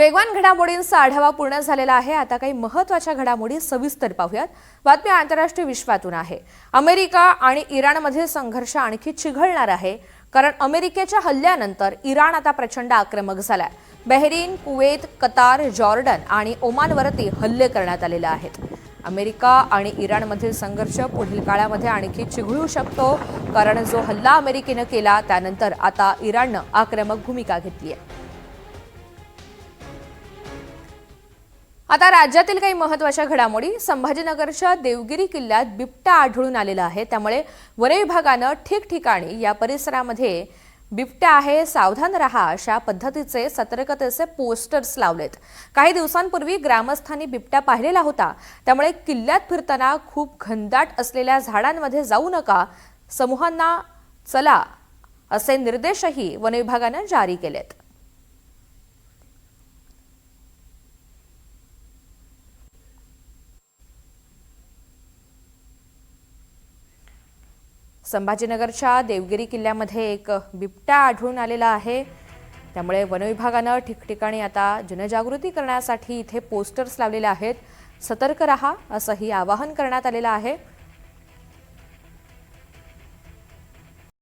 वेगवान घडामोडींचा आढावा पूर्ण झालेला आहे। आता काही महत्त्वाच्या घडामोडी सविस्तर पाहूयात। बातमी आंतरराष्ट्रीय विश्वातून आहे। अमेरिका आणि इराणमधील संघर्ष आणखी चिघळणार आहे, कारण अमेरिकेच्या हल्ल्यानंतर इराण आता प्रचंड आक्रमक झालाय। बहरीन, कुवेत, कतार, जॉर्डन आणि ओमानवरती हल्ले करण्यात आलेले आहेत। अमेरिका आणि इराणमधील संघर्ष पुढील काळामध्ये आणखी चिघळू शकतो, कारण जो हल्ला अमेरिकेने केला त्यानंतर आता इराणने आक्रमक भूमिका घेतली आहे। आता राज्यातील काही महत्त्वाच्या घडामोडी। संभाजीनगरच्या देवगिरी किल्ल्यात बिबट्या आढळून आलेला आहे, त्यामुळे वन विभागाने ठिकठिकाणी या परिसरामध्ये बिबट्या आहे, सावधान रहा अशा पद्धतीचे सतर्कतेचे पोस्टर्स लावलेत। काही दिवसांपूर्वी ग्रामस्थांनी बिबट्या पाहिलेला होता, त्यामुळे किल्ल्यात फिरताना खूप घनदाट असलेल्या झाडांमध्ये जाऊ नका, समूहांना चला असे निर्देशही वन विभागाने जारी केलेत। संभाजीनगरच्या देवगिरी किल्ल्यामध्ये एक बिबट्या आढळून आलेला आहे, त्यामुळे वन विभागाने ठिकठिकाणी आता जनजागृती करण्यासाठी इथे पोस्टर्स लावलेले आहेत। सतर्क रहा असंही आवाहन करण्यात आलेलं आहे।